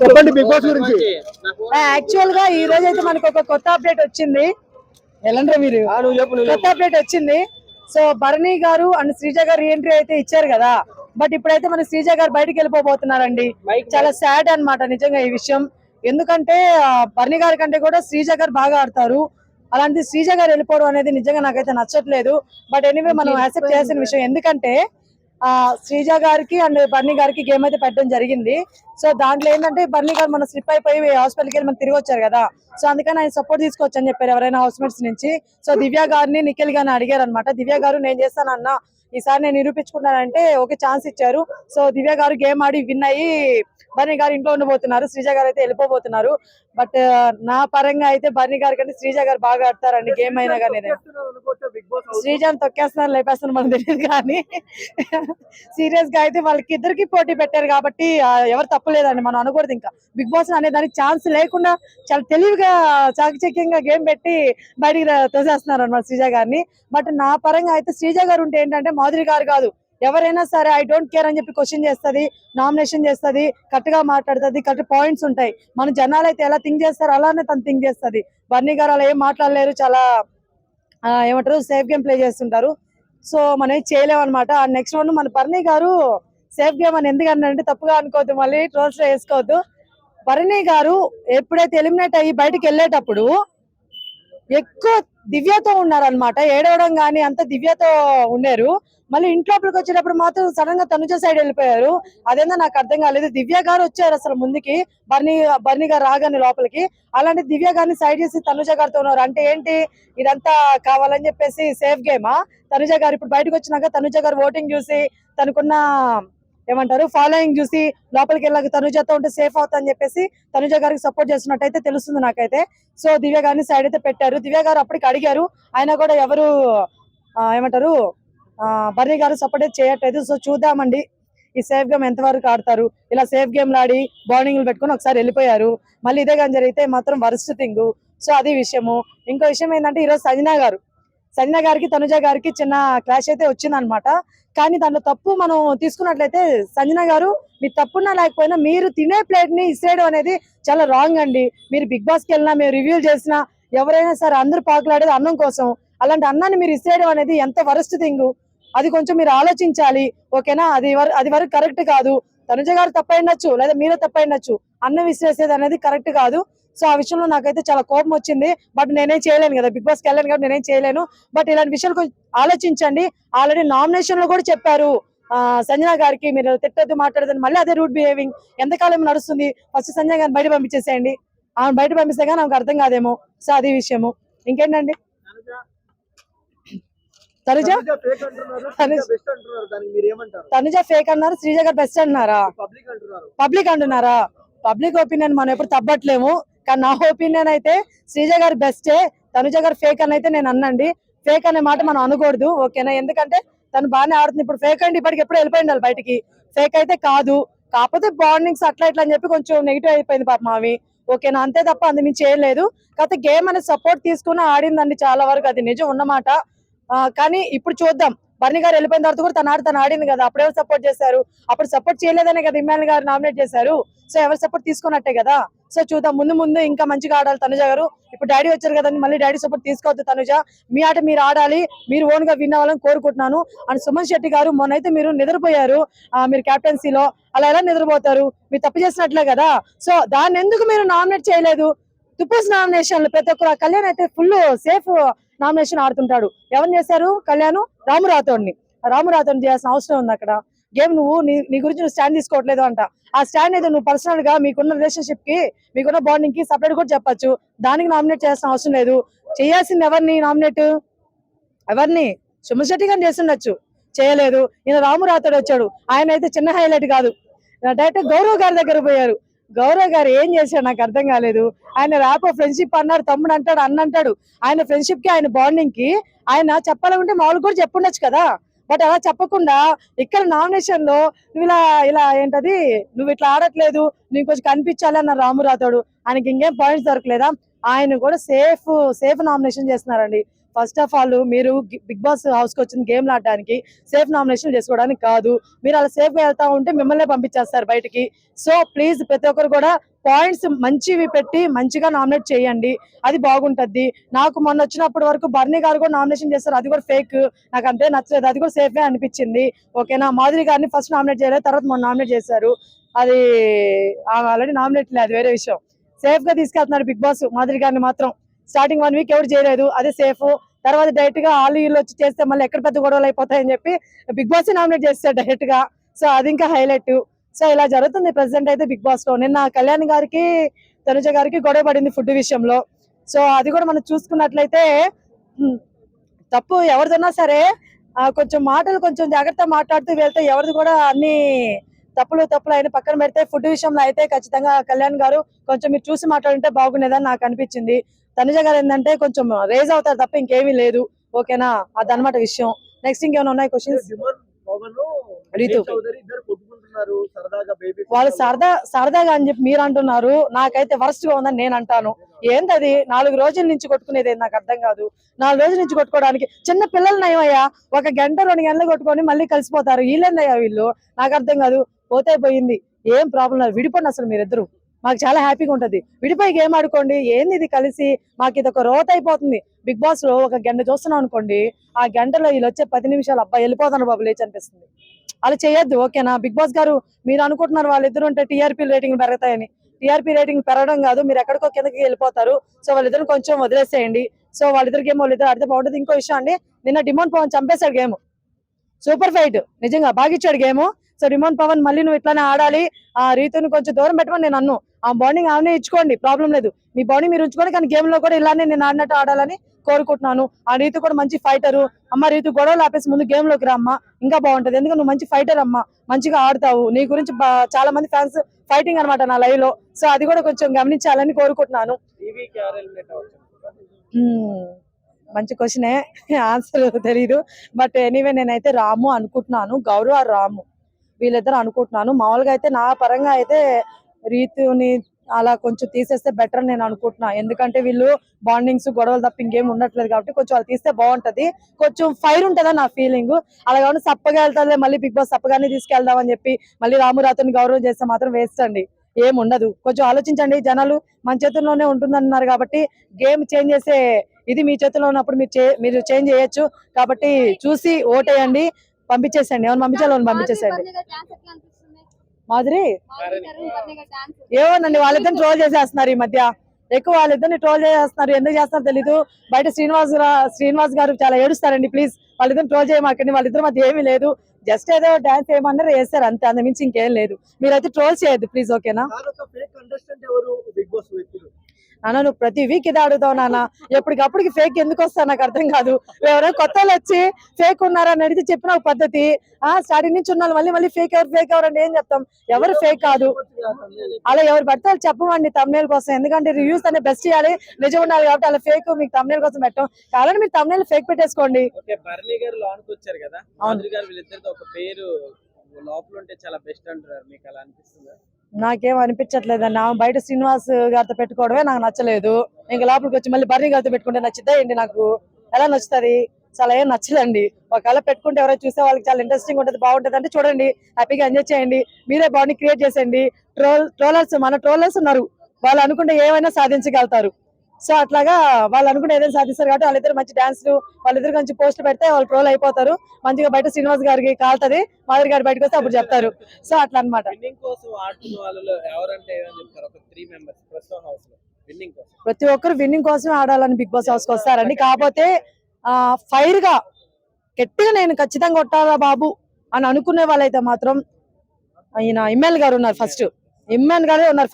చెప్పండి big boss గురించి. Actual గా ఈ రోజు అయితే మనకు ఒక కొత్త అప్డేట్ వచ్చింది. ఎలాంటి మీరు కొత్త అప్డేట్ వచ్చింది. సో భరణి గారు అండ్ శ్రీజ గారు రీఎంట్రీ అయితే ఇచ్చారు కదా. బట్ ఇప్పుడైతే మన శ్రీజ గారు బయటకు వెళ్ళిపోబోతున్నారండి. చాలా సాడ్ అన్నమాట నిజంగా ఈ విషయం. ఎందుకంటే భరణి గారి కంటే కూడా శ్రీజ గారు బాగా ఆడతారు. అలాంటి శ్రీజ గారు వెళ్ళిపోవడం అనేది నిజంగా నాకైతే నచ్చట్లేదు. బట్ ఎనీవే మనం యాక్సెప్ట్ చేయాల్సిన విషయం. ఎందుకంటే శ్రీజ గారికి అండ్ బర్నీ గారికి గేమ్ అయితే పెట్టడం జరిగింది. సో దాంట్లో ఏంటంటే బర్నీ గారు మన స్లిప్ అయిపోయి హాస్పిటల్కి వెళ్ళి మనం తిరిగి వచ్చారు కదా. సో అందుకని ఆయన సపోర్ట్ తీసుకోవచ్చు అని చెప్పారు ఎవరైనా హౌస్మేట్స్ నుంచి. సో దివ్య గారిని నిఖిల్ గారిని అడిగారు అనమాట. దివ్య గారు నేను చేస్తానన్నా, ఈసారి నేను నిరూపించుకుంటానంటే ఓకే ఛాన్స్ ఇచ్చారు. సో దివ్య గారు గేమ్ ఆడి విన్ అయ్యి బర్నీ గారు ఇంట్లో ఉండిపోతున్నారు. శ్రీజ గారు అయితే వెళ్ళిపోతున్నారు. బట్ నా పరంగా అయితే బర్నీ గారి కంటే శ్రీజ గారు బాగా ఆడతారండి గేమ్ అయినా కానీ. శ్రీజాని తొక్కేస్తున్నారు లేపేస్తున్నారు మనకు తెలియదు కానీ సీరియస్ గా అయితే వాళ్ళకి ఇద్దరికి పోటీ పెట్టారు కాబట్టి ఎవరు తప్పలేదండి మనం అనకూడదు. ఇంకా బిగ్ బాస్ అనే దానికి ఛాన్స్ లేకుండా చాలా తెలివిగా చాకచక్యంగా గేమ్ పెట్టి బయటికి తోసేస్తున్నారు అన్నమాట శ్రీజ గారిని. బట్ నా పరంగా అయితే శ్రీజ గారు ఉంటే ఏంటంటే మాధురి గారు కాదు, ఎవరైనా సరే ఐ డోంట్ కేర్ అని చెప్పి క్వశ్చన్ చేస్తుంది, నామినేషన్ చేస్తుంది, కరెక్ట్ గా మాట్లాడుతుంది, కరెక్ట్ పాయింట్స్ ఉంటాయి. మన జనాలు అయితే ఎలా థింక్ చేస్తారో అలానే తను థింక్ చేస్తుంది. బర్నీ గారు అలా ఏం మాట్లాడలేరు, చాలా ఏమంటారు సేఫ్ గేమ్ ప్లే చేస్తుంటారు. సో మనం ఏం చేయలేము అనమాట. నెక్స్ట్ వన్ మన బర్నీ గారు సేఫ్ గేమ్ అని ఎందుకంటే తప్పుగా అనుకోవద్దు, మళ్ళీ ట్రోల్స్ లో వేసుకోవద్దు. బర్నీ గారు ఎప్పుడైతే ఎలిమినేట్ అయ్యి బయటకు వెళ్ళేటప్పుడు ఎక్కువ దివ్యతో ఉన్నారనమాట. ఏడవడం కానీ అంత దివ్యతో ఉండేరు. మళ్ళీ ఇంట్లోపలికి వచ్చేటప్పుడు మాత్రం సడన్ గా తనుజ సైడ్ వెళ్ళిపోయారు. అదేందో నాకు అర్థం కాలేదు. దివ్య గారు వచ్చారు అసలు ముందుకి, బర్నీ గారు రాగానే లోపలికి. అలాంటి దివ్య గారిని సైడ్ చేసి తనుజ గారితో ఉన్నారు. అంటే ఏంటి ఇదంతా కావాలని చెప్పేసి సేఫ్ గేమా? తనుజ గారు ఇప్పుడు బయటకు వచ్చినాక తనుజ గారు ఓటింగ్ చూసి తనకున్న ఏమంటారు ఫాలోయింగ్ చూసి లోపలికి వెళ్ళాక తనుజతో ఉంటే సేఫ్ అవుతా అని చెప్పేసి తనుజ గారికి సపోర్ట్ చేస్తున్నట్టయితే తెలుస్తుంది నాకైతే. సో దివ్య గారిని సైడ్ అయితే పెట్టారు. దివ్య గారు అప్పటికి అడిగారు, ఆయన కూడా ఎవరు ఏమంటారు బర్నీ గారు సపోర్ట్ చేయట్లేదు. సో చూద్దామండి ఈ సేఫ్ గేమ్ ఎంతవరకు ఆడతారు. ఇలా సేఫ్ గేమ్లు ఆడి బౌండింగ్లు పెట్టుకుని ఒకసారి వెళ్ళిపోయారు. మళ్ళీ ఇదే కానీ జరిగితే మాత్రం వరస్ట్ థింగ్. సో అది విషయము. ఇంకో విషయం ఏంటంటే ఈరోజు సంజన గారికి తనుజ గారికి చిన్న క్లాష్ అయితే వచ్చిందనమాట. కానీ దాంట్లో తప్పు మనం తీసుకున్నట్లయితే సంజన గారు మీరు తప్పున్నా లేకపోయినా మీరు తినే ప్లేట్ ని ఇసేయడం అనేది చాలా రాంగ్ అండి. మీరు బిగ్ బాస్ కి వెళ్ళినా, మీరు రివ్యూ చేసినా, ఎవరైనా సరే అందరూ పాకులాడేది అన్నం కోసం. అలాంటి అన్నాన్ని మీరు ఇసేయడం అనేది ఎంత వరస్ట్ థింగ్. అది కొంచెం మీరు ఆలోచించాలి, ఓకేనా? అది వరకు కరెక్ట్ కాదు. తనుజ గారు తప్పైండొచ్చు, లేదా మీరే తప్పైండొచ్చు. అన్నం విసిరేసేది అనేది కరెక్ట్ కాదు. సో ఆ విషయంలో నాకైతే చాలా కోపం వచ్చింది. బట్ నేనేం చేయలేను కదా, బిగ్ బాస్ కి వెళ్ళాను కాబట్టి నేనేం చేయలేను. బట్ ఇలాంటి విషయాలు కొంచెం ఆలోచించండి. ఆల్రెడీ నామినేషన్ లో కూడా చెప్పారు సంజన గారికి మీరు తిట్టద్దు మాట్లాడదని. మళ్ళీ అదే రూట్ బిహేవింగ్ ఎంతకాలం నడుస్తుంది? ఫస్ట్ సంజన గారిని బయట పంపించేసేయండి. ఆమె బయట పంపిస్తే కానీ ఆమెకు అర్థం కాదేమో. సో అది విషయము. ఇంకేంటండి తనుజ ఫేక్ అన్నారు, శ్రీజ గారు బెస్ట్ అంటున్నారా? పబ్లిక్ అంటున్నారా? పబ్లిక్ ఒపీనియన్ మనం ఎప్పుడు తప్పట్లేము. కానీ నా ఒపీనియన్ అయితే శ్రీజ గారు బెస్టే, తనుజ గారు ఫేక్ అని అయితే నేను అన్నండి. ఫేక్ అనే మాట మనం అనకూడదు, ఓకేనా? ఎందుకంటే తను బాగానే ఆడుతుంది. ఇప్పుడు ఫేక్ అంటే ఇప్పటికి ఎప్పుడు వెళ్ళిపోయింది బయటికి. ఫేక్ అయితే కాదు, కాకపోతే బాండింగ్స్ అట్లా ఇట్లా అని చెప్పి కొంచెం నెగిటివ్ అయిపోయింది పాప మావి, ఓకేనా? అంతే తప్ప అందు మించి ఏం లేదు. కాకపోతే గేమ్ అనేది సపోర్ట్ తీసుకుని ఆడిందండి చాలా వరకు, అది నిజం ఉన్నమాట. కానీ ఇప్పుడు చూద్దాం. బర్నీ గారు వెళ్ళిపోయిన తర్వాత కూడా తను ఆడింది కదా. అప్పుడెవరు సపోర్ట్ చేశారు? అప్పుడు సపోర్ట్ చేయలేదనే కదా ఇమ్మాన్ గారు నామినేట్ చేశారు. సో ఎవరు సపోర్ట్ తీసుకున్నట్టే కదా. సో చూద్దాం, ముందు ఇంకా మంచిగా ఆడాలి తనుజ గారు. ఇప్పుడు డాడీ వచ్చారు కదండి, మళ్ళీ డాడీ సపోర్ట్ తీసుకోవద్దు తనుజ. మీ ఆట మీరు ఆడాలి, మీరు ఓన్ గా విన్ అవ్వాలని కోరుకుంటున్నాను. అండ్ సుమన్ శెట్టి గారు మొన్నైతే మీరు నిద్రపోయారు మీరు కెప్టెన్సీలో. అలా ఎలా నిద్రపోతారు? మీరు తప్పు చేసినట్లే కదా. సో దాన్ని ఎందుకు మీరు నామినేట్ చేయలేదు? తుప్పస్ నామినేషన్లు ప్రతి ఒక్కరు. కళ్యాణ్ అయితే ఫుల్ సేఫ్ నామినేషన్ ఆడుతుంటాడు. ఎవరిని చేశారు? కళ్యాణ్ రాము రాథోడ్ని చేయాల్సిన అవసరం ఉంది అక్కడ. గేమ్ నువ్వు నీ గురించి నువ్వు స్టాండ్ తీసుకోవట్లేదు అంట. ఆ స్టాండ్ అయితే నువ్వు పర్సనల్ గా మీకున్న రిలేషన్షిప్ కి, మీకున్న బాండింగ్ కి సపరేట్ కూడా చెప్పొచ్చు. దానికి నామినేట్ చేయాల్సిన అవసరం లేదు. చేయాల్సింది ఎవరిని నామినేట్? ఎవరిని? సుమన్ శెట్టి గారిని చేస్తుండొచ్చు, చేయలేదు. ఈయన రాము రాథోడ్ వచ్చాడు, ఆయన అయితే చిన్న హైలైట్ కాదు. డైరెక్ట్ గౌరవ్ గారి దగ్గర పోయారు. గౌరవ్ గారు ఏం చేశాడు నాకు అర్థం కాలేదు. ఆయన ర్యాప్ ఫ్రెండ్షిప్ అన్నాడు, తమ్ముడు అంటాడు, అన్న అంటాడు. ఆయన ఫ్రెండ్షిప్ కి, ఆయన బాండింగ్ కి ఆయన చెప్పాలంటే మామూలు కూడా చెప్పుండొచ్చు కదా. బట్ అలా చెప్పకుండా ఇక్కడ నామినేషన్ లో నువ్వు ఇలా ఏంటది, నువ్వు ఇట్లా ఆడట్లేదు, నీకు కొంచెం కనిపించాలి అన్న రాము రాథోడు. ఆయనకి ఇంకేం పాయింట్స్ దొరకలేదా? ఆయన కూడా సేఫ్ నామినేషన్ చేస్తున్నారండి. ఫస్ట్ ఆఫ్ ఆల్ మీరు బిగ్ బాస్ హౌస్ కి వచ్చిన గేమ్ ఆడడానికి, సేఫ్ నామినేషన్ చేసుకోవడానికి కాదు. మీరు అలా సేఫ్ గా వెళ్తా ఉంటే మిమ్మల్ని పంపించేస్తారు బయటికి. సో ప్లీజ్ ప్రతి ఒక్కరు కూడా పాయింట్స్ మంచివి పెట్టి మంచిగా నామినేట్ చేయండి, అది బాగుంటది. నాకు మొన్న వచ్చినప్పటి వరకు బర్నీ గారు కూడా నామినేషన్ చేస్తారు, అది కూడా ఫేక్, నాకు అంతే నచ్చలేదు, అది కూడా సేఫే అనిపించింది. ఓకేనా, మాధురి గారిని ఫస్ట్ నామినేట్ చేయలేదు, తర్వాత మొన్న నామినేట్ చేశారు, అది ఆల్రెడీ నామినేట్ లేదు, వేరే విషయం. సేఫ్ గా తీసుకెళ్తున్నారు బిగ్ బాస్ మాధురి గారిని మాత్రం. స్టార్టింగ్ 1 వీక్ ఎవరు చేయలేదు, అదే సేఫ్. తర్వాత డైరెక్ట్ గా ఆలు వీళ్ళు వచ్చి చేస్తే మళ్ళీ ఎక్కడ పెద్ద గొడవలు అయిపోతాయని చెప్పి బిగ్ బాస్ నామినేట్ చేస్తారు డైరెక్ట్ గా. సో అది ఇంకా హైలైట్. సో ఇలా జరుగుతుంది ప్రెసెంట్ అయితే బిగ్ బాస్ లో. నిన్న కళ్యాణ్ గారికి తనుజ గారికి గొడవ పడింది ఫుడ్ విషయంలో. సో అది కూడా మనం చూసుకున్నట్లయితే తప్పు ఎవరిదన్నా సరే కొంచెం మాటలు కొంచెం జాగ్రత్తగా మాట్లాడుతూ వెళ్తే ఎవరిది కూడా అన్ని తప్పులు అయిన పక్కన పెడితే ఫుడ్ విషయంలో అయితే ఖచ్చితంగా కళ్యాణ్ గారు కొంచెం మీరు చూసి మాట్లాడుంటే బాగుండేదని నాకు అనిపించింది. తనుజ గారు ఏంటంటే కొంచెం రేజ్ అవుతారు తప్ప ఇంకేమీ లేదు. ఓకేనా, అదనమాట విషయం. నెక్స్ట్ ఇంకేమైనా ఉన్నాయి క్వశ్చన్స్? రీతు వాళ్ళు సరదాగా అని చెప్పి మీరు అంటున్నారు, నాకైతే వరస్ట్ గా ఉందని నేను అంటాను. ఏంటది 4 రోజుల నుంచి కొట్టుకునేది నాకు అర్థం కాదు. 4 రోజుల నుంచి కొట్టుకోవడానికి చిన్న పిల్లలు నయమయ్యా, 1 గంట 2 గంటలు కొట్టుకొని మళ్ళీ కలిసిపోతారు. వీళ్ళేందయ్యా వీళ్ళు, నాకు అర్థం కాదు. పోతే పోయింది, ఏం ప్రాబ్లం లేదు, విడిపోండి అసలు మీరిద్దరు, మాకు చాలా హ్యాపీగా ఉంటది. విడిపోయి గేమ్ ఆడుకోండి, ఏంది ఇది కలిసి, మాకు ఇది ఒక రోత అయిపోతుంది. బిగ్ బాస్ లో 1 గంట చూస్తున్నాం అనుకోండి, ఆ గంటలో వీళ్ళు వచ్చే 10 నిమిషాలు అబ్బా వెళ్ళిపోతాను బాబు లేచి అనిపిస్తుంది. అలా చేయొద్దు. ఓకేనా, బిగ్ బాస్ గారు మీరు అనుకుంటున్నారు వాళ్ళిద్దరు ఉంటే టీఆర్పీ రేటింగ్ పెరుగుతాయని. టీఆర్పీ రేటింగ్ పెరగడం కాదు, మీరు ఎక్కడికో కిందకి వెళ్ళిపోతారు. సో వాళ్ళిద్దరు కొంచెం వదిలేసేయండి. సో వాళ్ళిద్దరు గేమ్ వాళ్ళిద్దరు ఆడితే బాగుంటుంది. ఇంకో విషయం అండి, నిన్న డిమాండ్ పవన్ చంపేశాడు గేమ్, సూపర్ ఫైట్, నిజంగా బాగా ఇచ్చాడు గేమ్. సో డిమాండ్ పవన్ మళ్ళీ నువ్వు ఇట్లానే ఆడాలి, ఆ రీతుని కొంచెం దూరం పెట్టమని నేను అన్ను. ఆ బాండింగ్ ఆమెనే ఇచ్చుకోండి, ప్రాబ్లం లేదు, మీ బాండింగ్ మీరు ఉంచుకోండి, కానీ గేమ్ లో కూడా ఇలానే నేను ఆడినట్టు ఆడాలని కోరుకుంటున్నాను. ఆ రీతు కూడా మంచి ఫైటరు. అమ్మ రీతు గొడవలు ఆపేసి ముందు గేమ్ లోకి రా అమ్మ, ఇంకా బాగుంటది. ఎందుకంటే నువ్వు మంచి ఫైటర్ అమ్మ, మంచిగా ఆడతావు, నీ గురించి చాలా మంది ఫ్యాన్స్ ఫైటింగ్ అనమాట నా లైవ్ లో. సో అది కూడా కొంచెం గమనించాలని కోరుకుంటున్నాను. మంచి క్వశ్చనే, ఆన్సర్ తెలీదు. బట్ ఎనీవే నేనైతే రాము అనుకుంటున్నాను, గౌరవ రాము వీళ్ళిద్దరు అనుకుంటున్నాను. మామూలుగా అయితే నా పరంగా అయితే రీతుని అలా కొంచెం తీసేస్తే బెటర్ అని నేను అనుకుంటున్నా. ఎందుకంటే వీళ్ళు బాండింగ్స్ గొడవలు తప్ప ఇంకేం ఉండట్లేదు కాబట్టి కొంచెం అది తీస్తే బాగుంటది, కొంచెం ఫైర్ ఉంటుందని నా ఫీలింగ్. అలా కాకుండా సప్పగా వెళ్తాదే మళ్ళీ బిగ్ బాస్ సప్పగానే తీసుకెళ్దాం అని చెప్పి మళ్ళీ రాము రాతుని గౌరవం చేస్తే మాత్రం వేస్ట్ అండి, ఏం ఉండదు. కొంచెం ఆలోచించండి, జనాలు మన చేతుల్లోనే ఉంటుందన్నారు కాబట్టి గేమ్ చేంజ్ చేసే ఇది మీ చేతిలో ఉన్నప్పుడు మీరు చేంజ్ చేయొచ్చు. కాబట్టి చూసి ఓటేయండి, పంపించేసండి, ఎవరు పంపించాలో పంపించేసండి. మాధురి ఏమోనండి, వాళ్ళిద్దరిని ట్రోల్ చేసేస్తున్నారు ఈ మధ్య, ఎక్కువ వాళ్ళిద్దరిని ట్రోల్ చేసేస్తున్నారు. ఎందుకు చేస్తున్నారో తెలీదు. బయట శ్రీనివాస్ గారు చాలా ఏడుస్తారండి, ప్లీజ్ వాళ్ళిద్దరిని ట్రోల్ చేయమాకండి, వాళ్ళిద్దరి మధ్య ఏమీ లేదు. జస్ట్ ఏదో డాన్స్ ఏమన్నారు వేస్తారు అంతే, అంత మించి ఇంకేం లేదు. మీరైతే ట్రోల్ చేయొద్దు ప్లీజ్, ఓకేనా? నాన్న నువ్వు ప్రతి వీక్ ఇదే అడుగుతావు నాన్న, ఎప్పటికప్పటికి ఫేక్ ఎందుకు వస్తా నాకు అర్థం కాదు. ఎవరైనా కొత్త వాళ్ళు వచ్చి ఫేక్ ఉన్నారని అడిగితే చెప్పిన ఒక పద్ధతి, స్టార్టింగ్ నుంచి ఉన్నారు మళ్ళీ ఫేక్ ఎవరు అంటే ఏం చెప్తాం? ఎవరు ఫేక్ కాదు, అలా ఎవరు పడితే వాళ్ళు చెప్పమండి తమ్నేల్ కోసం. ఎందుకంటే రివ్యూస్ అనే బెస్ట్ చేయాలి, నిజం ఉండాలి కాబట్టి అలా ఫేక్ మీకు తమ్నేల్ కోసం పెట్టాం. కావాలంటే మీరు తమ్నేల్ ఫేక్ పెట్టేసుకోండి. నాకేం అనిపించట్లేదండి, ఆమె బయట శ్రీనివాస్ గారితో పెట్టుకోవడమే నాకు నచ్చలేదు. ఇంకా లోపలికి వచ్చి మళ్ళీ బర్నీ గారితో పెట్టుకుంటే నచ్చిద్దా ఏంటి? నాకు ఎలా నచ్చుతుంది? చాలా ఏం నచ్చదండి. ఒకవేళ పెట్టుకుంటే ఎవరో చూసే వాళ్ళకి చాలా ఇంట్రెస్టింగ్ ఉంటుంది, బాగుంటుంది అంటే చూడండి, హ్యాపీగా ఎంజాయ్ చేయండి, మీరే బాడీ క్రియేట్ చేసేయండి. మన ట్రోలర్స్ ఉన్నారు, వాళ్ళు అనుకుంటే ఏమైనా సాధించగలుగుతారు. సో అట్లాగా వాళ్ళు అనుకుంటే ఏదైనా సాధిస్తారు కాబట్టి వాళ్ళిద్దరు మంచి డాన్స్లు, వాళ్ళిద్దరు మంచి పోస్టులు పెడితే వాళ్ళు ట్రోల్ అయిపోతారు. మంచిగా బయట శ్రీనివాస్ గారికి కాలుతుంది, మాధురి గారి బయటకు వస్తే అప్పుడు చెప్తారు. సో అట్లా అనమాట. ప్రతి ఒక్కరు విన్నింగ్ కోసం ఆడాలని బిగ్ బాస్ హౌస్ కి వస్తారండి. కాకపోతే ఫైర్ గా గట్టిగా నేను ఖచ్చితంగా కొట్టాలా బాబు అని అనుకునే వాళ్ళైతే మాత్రం ఆయన ఇమ్మాన్ గారు ఉన్నారు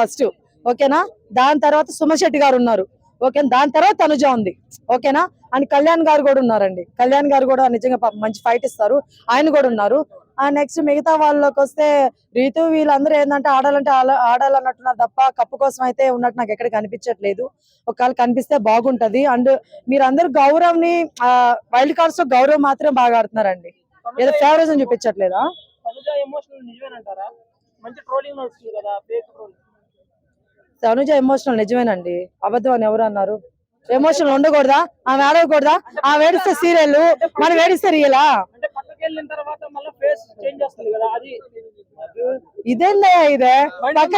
ఫస్ట్, ఓకేనా? దాని తర్వాత సుమన్ శెట్టి గారు ఉన్నారు, ఓకేనా? దాని తర్వాత తనుజ ఉంది, ఓకేనా? అని కళ్యాణ్ గారు కూడా ఉన్నారండి. కళ్యాణ్ గారు కూడా నిజంగా మంచి ఫైట్ ఇస్తారు, ఆయన కూడా ఉన్నారు. నెక్స్ట్ మిగతా వాళ్ళకి వస్తే రీతు వీళ్ళందరూ ఏంటంటే ఆడాలన్నట్టున్నారు తప్ప కప్పు కోసం అయితే ఉన్నట్టు నాకు ఎక్కడ కనిపించట్లేదు. ఒకవేళ కనిపిస్తే బాగుంటది. అండ్ మీరందరూ గౌరవ్ని వైల్డ్ కార్డ్స్ లో గౌరవ్ మాత్రం బాగా ఆడుతున్నారండి, ఏదో ఫేవరిజం చూపించట్లేదా? తనుజ ఎమోషనల్ నిజమేనండి, అబద్ధం అని ఎవరు అన్నారు? ఎమోషన్ ఉండకూడదా? ఆమె ఏడవకూడదా? ఆమె ఏడిస్తే సీరియల్, మనం ఏడిస్తే రియలా? అంటే పక్కకి వెళ్ళిన తర్వాత మళ్ళీ ఫేస్ చేంజ్ వస్తుంది కదా, అది ఇదేందయ్యా ఇదే?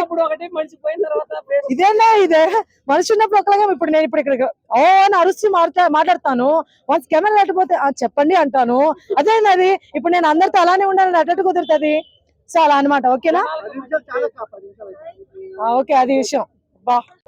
ఇప్పుడు ఒకటి మనిషి పోయిన తర్వాత face ఇదేనా ఇదే? మనిషి ఉన్నప్పుడు ఒకలాగా, ఇప్పుడు నేను ఇప్పుడు ఇక్కడ ఓ అని అరుస్తూ మాట్లాడతాను. వన్స్ కెమెరా లేకపోతే చెప్పండి అంటాను. అదేంది? ఇప్పుడు నేను అందరితో అలానే ఉండాలని అట్లా కుదురుతుంది. సో అలా అనమాట. ఓకేనా? ఓకే, అది విషయం. బా